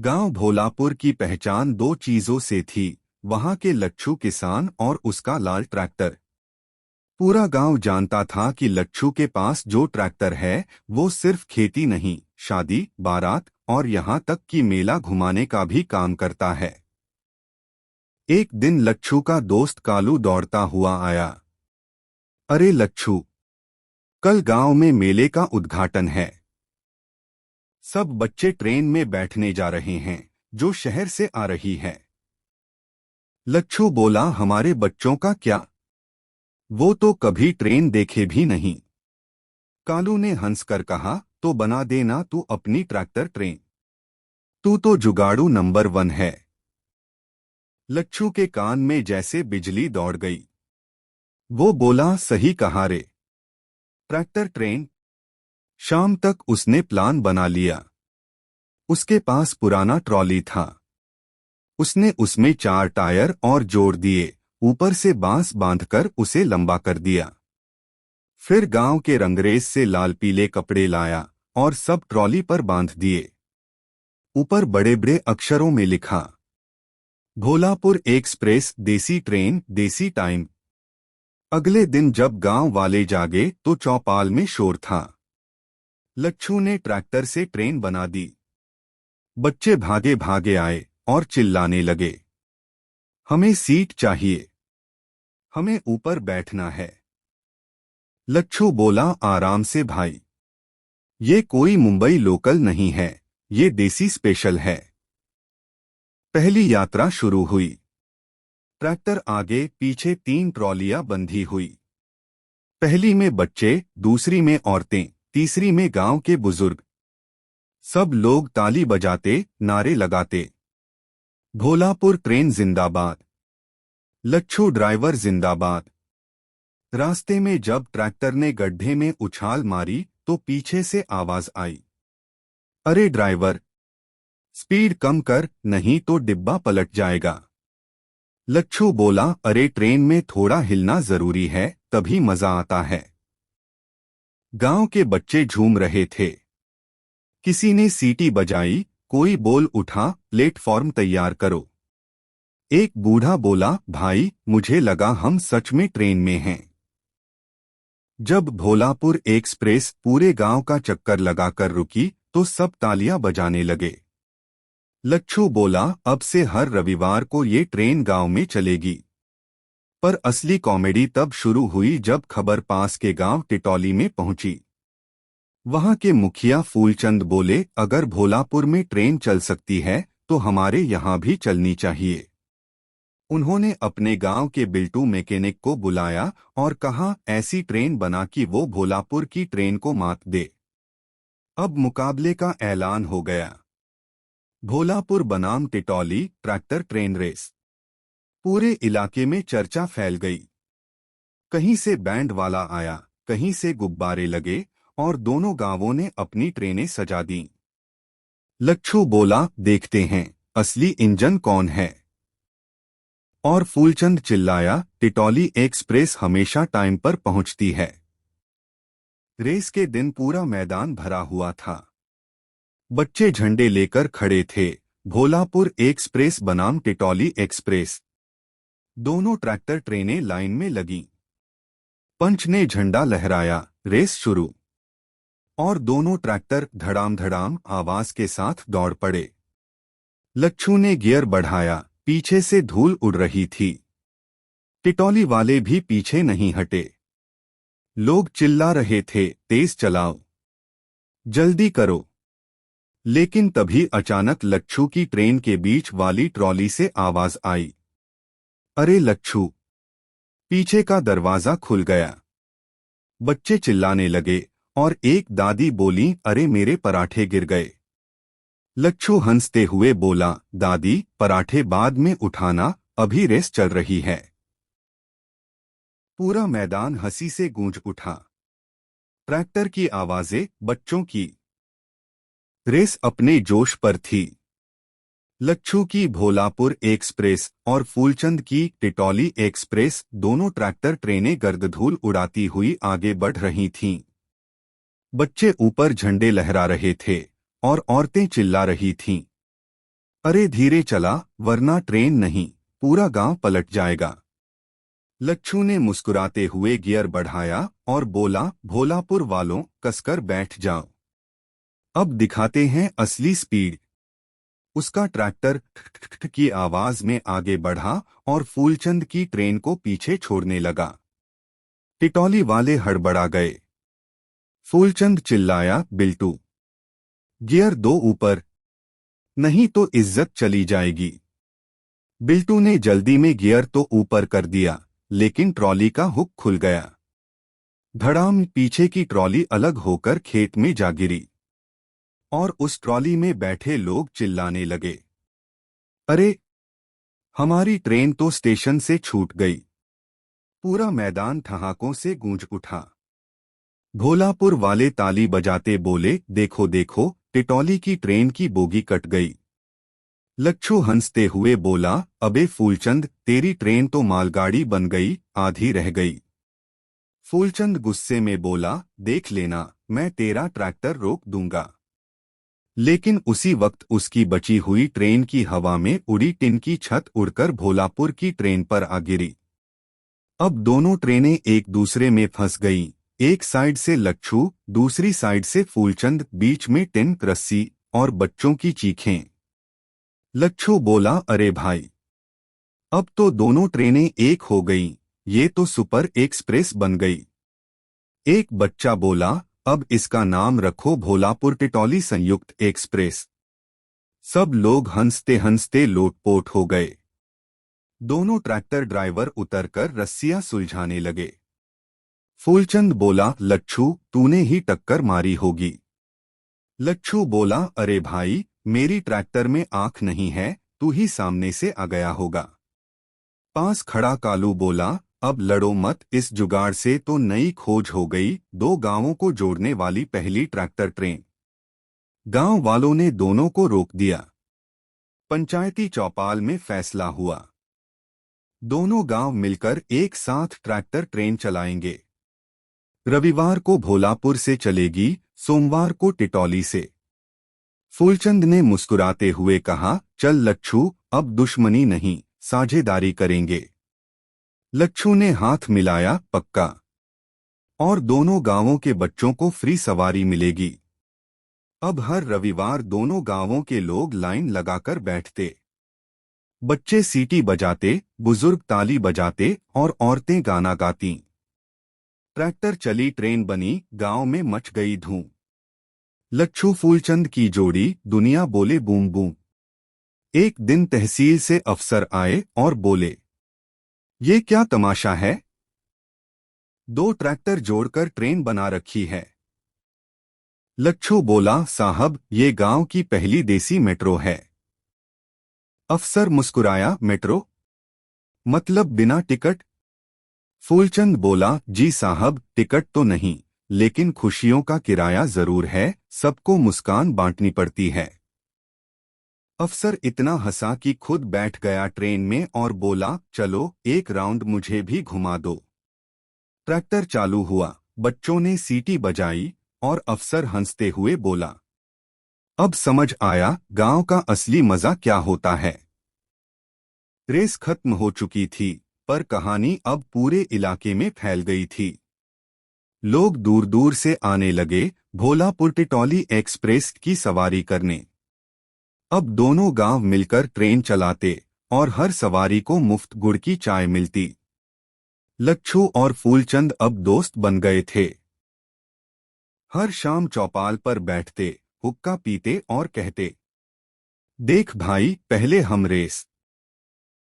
गांव भोलापुर की पहचान दो चीजों से थी। वहां के लच्छू किसान और उसका लाल ट्रैक्टर। पूरा गांव जानता था कि लच्छू के पास जो ट्रैक्टर है वो सिर्फ खेती नहीं, शादी, बारात और यहाँ तक कि मेला घुमाने का भी काम करता है। एक दिन लच्छू का दोस्त कालू दौड़ता हुआ आया। अरे लच्छू, कल गांव में मेले का उद्घाटन है। सब बच्चे ट्रेन में बैठने जा रहे हैं जो शहर से आ रही है। लच्छू बोला, हमारे बच्चों का क्या? वो तो कभी ट्रेन देखे भी नहीं। कालू ने हंसकर कहा, तो बना देना तू अपनी ट्रैक्टर ट्रेन। तू तो जुगाड़ू नंबर 1 है। लच्छू के कान में जैसे बिजली दौड़ गई। वो बोला, सही कहा रे। Tractor train. शाम तक उसने प्लान बना लिया। उसके पास पुराना ट्रॉली था। उसने उसमें 4 टायर और जोड़ दिए, ऊपर से बांस बांधकर उसे लंबा कर दिया। फिर गांव के रंगरेज से लाल पीले कपड़े लाया और सब ट्रॉली पर बांध दिए। ऊपर बड़े बड़े अक्षरों में लिखा, भोलापुर एक्सप्रेस, देसी ट्रेन, देसी टाइम। अगले दिन जब गांव वाले जागे तो चौपाल में शोर था। लच्छू ने ट्रैक्टर से ट्रेन बना दी। बच्चे भागे भागे आए और चिल्लाने लगे, हमें सीट चाहिए, हमें ऊपर बैठना है। लच्छू बोला, आराम से भाई, ये कोई मुंबई लोकल नहीं है, ये देसी स्पेशल है। पहली यात्रा शुरू हुई। ट्रैक्टर आगे पीछे 3 ट्रॉलियां बंधी हुई। पहली में बच्चे, दूसरी में औरतें, तीसरी में गांव के बुजुर्ग। सब लोग ताली बजाते, नारे लगाते, भोलापुर ट्रेन जिंदाबाद, लच्छू ड्राइवर जिंदाबाद। रास्ते में जब ट्रैक्टर ने गड्ढे में उछाल मारी तो पीछे से आवाज आई, अरे ड्राइवर, स्पीड कम कर, नहीं तो डिब्बा पलट जाएगा। लच्छू बोला, अरे ट्रेन में थोड़ा हिलना जरूरी है, तभी मजा आता है। गांव के बच्चे झूम रहे थे। किसी ने सीटी बजाई, कोई बोल उठा, प्लेटफॉर्म तैयार करो। एक बूढ़ा बोला, भाई मुझे लगा हम सच में ट्रेन में हैं। जब भोलापुर एक्सप्रेस पूरे गांव का चक्कर लगाकर रुकी तो सब तालियां बजाने लगे। लच्छू बोला, अब से हर रविवार को ये ट्रेन गांव में चलेगी। पर असली कॉमेडी तब शुरू हुई जब खबर पास के गांव टिटौली में पहुंची। वहां के मुखिया फूलचंद बोले, अगर भोलापुर में ट्रेन चल सकती है तो हमारे यहां भी चलनी चाहिए। उन्होंने अपने गांव के बिल्टू मैकेनिक को बुलाया और कहा, ऐसी ट्रेन बना कि वो भोलापुर की ट्रेन को मात दे। अब मुकाबले का ऐलान हो गया। भोलापुर बनाम टिटौली ट्रैक्टर ट्रेन रेस। पूरे इलाके में चर्चा फैल गई। कहीं से बैंड वाला आया, कहीं से गुब्बारे लगे और दोनों गांवों ने अपनी ट्रेनें सजा दी। लच्छू बोला, देखते हैं असली इंजन कौन है। और फूलचंद चिल्लाया, टिटौली एक्सप्रेस हमेशा टाइम पर पहुंचती है। रेस के दिन पूरा मैदान भरा हुआ था। बच्चे झंडे लेकर खड़े थे, भोलापुर एक्सप्रेस बनाम टिटौली एक्सप्रेस। दोनों ट्रैक्टर ट्रेनें लाइन में लगीं। पंच ने झंडा लहराया, रेस शुरू। और दोनों ट्रैक्टर धड़ाम धड़ाम आवाज के साथ दौड़ पड़े। लच्छू ने गियर बढ़ाया, पीछे से धूल उड़ रही थी। टिटौली वाले भी पीछे नहीं हटे। लोग चिल्ला रहे थे, तेज चलाओ, जल्दी करो। लेकिन तभी अचानक लच्छू की ट्रेन के बीच वाली ट्रॉली से आवाज आई, अरे लच्छू। पीछे का दरवाजा खुल गया। बच्चे चिल्लाने लगे और एक दादी बोली, अरे मेरे पराठे गिर गए। लच्छू हंसते हुए बोला, दादी पराठे बाद में उठाना, अभी रेस चल रही है। पूरा मैदान हंसी से गूंज उठा। ट्रैक्टर की आवाजें, बच्चों की। रेस अपने जोश पर थी। लच्छू की भोलापुर एक्सप्रेस और फूलचंद की टिटौली एक्सप्रेस दोनों ट्रैक्टर ट्रेनें गर्द-धूल उड़ाती हुई आगे बढ़ रही थीं। बच्चे ऊपर झंडे लहरा रहे थे और औरतें चिल्ला रही थीं, अरे धीरे चला, वरना ट्रेन नहीं, पूरा गांव पलट जाएगा। लच्छू ने मुस्कुराते हुए गियर बढ़ाया और बोला, भोलापुर वालों, कसकर बैठ जाओ। अब दिखाते हैं असली स्पीड। उसका ट्रैक्टर ठक की आवाज में आगे बढ़ा और फूलचंद की ट्रेन को पीछे छोड़ने लगा। टिटौली वाले हड़बड़ा गए। फूलचंद चिल्लाया, बिल्टू, गियर दो ऊपर, नहीं तो इज्जत चली जाएगी। बिल्टू ने जल्दी में गियर तो ऊपर कर दिया, लेकिन ट्रॉली का हुक खुल गया। धड़ाम, पीछे की ट्रॉली अलग होकर खेत में जा गिरी और उस ट्रॉली में बैठे लोग चिल्लाने लगे, अरे, हमारी ट्रेन तो स्टेशन से छूट गई। पूरा मैदान ठहाकों से गूंज उठा। भोलापुर वाले ताली बजाते बोले, देखो देखो, टिटौली की ट्रेन की बोगी कट गई। लच्छू हंसते हुए बोला, अबे फूलचंद, तेरी ट्रेन तो मालगाड़ी बन गई, आधी रह गई। फूलचंद गुस्से में बोला, देख लेना, मैं तेरा ट्रैक्टर रोक दूंगा। लेकिन उसी वक्त उसकी बची हुई ट्रेन की हवा में उड़ी टिन की छत उड़कर भोलापुर की ट्रेन पर आ गिरी। अब दोनों ट्रेनें एक दूसरे में फंस गईं। एक साइड से लच्छू, दूसरी साइड से फूलचंद, बीच में टिन, रस्सी और बच्चों की चीखें। लच्छू बोला, अरे भाई, अब तो दोनों ट्रेनें एक हो गईं, ये तो सुपर एक्सप्रेस बन गई। एक बच्चा बोला, अब इसका नाम रखो भोलापुर टिटौली संयुक्त एक्सप्रेस। सब लोग हंसते हंसते लोटपोट हो गए। दोनों ट्रैक्टर ड्राइवर उतरकर रस्सियां सुलझाने लगे। फूलचंद बोला, लच्छू, तूने ही टक्कर मारी होगी। लच्छू बोला, अरे भाई, मेरी ट्रैक्टर में आंख नहीं है, तू ही सामने से आ गया होगा। पास खड़ा कालू बोला, अब लड़ो मत, इस जुगाड़ से तो नई खोज हो गई, दो गांवों को जोड़ने वाली पहली ट्रैक्टर ट्रेन। गांव वालों ने दोनों को रोक दिया। पंचायती चौपाल में फैसला हुआ, दोनों गांव मिलकर एक साथ ट्रैक्टर ट्रेन चलाएंगे। रविवार को भोलापुर से चलेगी, सोमवार को टिटौली से। फूलचंद ने मुस्कुराते हुए कहा, चल लच्छू, अब दुश्मनी नहीं, साझेदारी करेंगे। लच्छू ने हाथ मिलाया, पक्का। और दोनों गांवों के बच्चों को फ्री सवारी मिलेगी। अब हर रविवार दोनों गांवों के लोग लाइन लगाकर बैठते। बच्चे सीटी बजाते, बुजुर्ग ताली बजाते और औरतें गाना गातीं। ट्रैक्टर चली, ट्रेन बनी, गांव में मच गई धूम। लच्छू फूलचंद की जोड़ी, दुनिया बोले बूम बूम। एक दिन तहसील से अफसर आए और बोले, ये क्या तमाशा है? दो ट्रैक्टर जोड़कर ट्रेन बना रखी है। लच्छू बोला, साहब, ये गांव की पहली देसी मेट्रो है। अफसर मुस्कुराया, मेट्रो? मतलब बिना टिकट? फूलचंद बोला, जी साहब, टिकट तो नहीं, लेकिन खुशियों का किराया जरूर है, सबको मुस्कान बांटनी पड़ती है। अफसर इतना हंसा कि खुद बैठ गया ट्रेन में और बोला, चलो, एक राउंड मुझे भी घुमा दो। ट्रैक्टर चालू हुआ, बच्चों ने सीटी बजाई और अफसर हंसते हुए बोला, अब समझ आया गांव का असली मजा क्या होता है। रेस खत्म हो चुकी थी, पर कहानी अब पूरे इलाके में फैल गई थी। लोग दूर दूर से आने लगे भोलापुर टिटौली एक्सप्रेस की सवारी करने। अब दोनों गांव मिलकर ट्रेन चलाते और हर सवारी को मुफ्त गुड़ की चाय मिलती। लच्छू और फूलचंद अब दोस्त बन गए थे। हर शाम चौपाल पर बैठते, हुक्का पीते और कहते, देख भाई, पहले हम रेस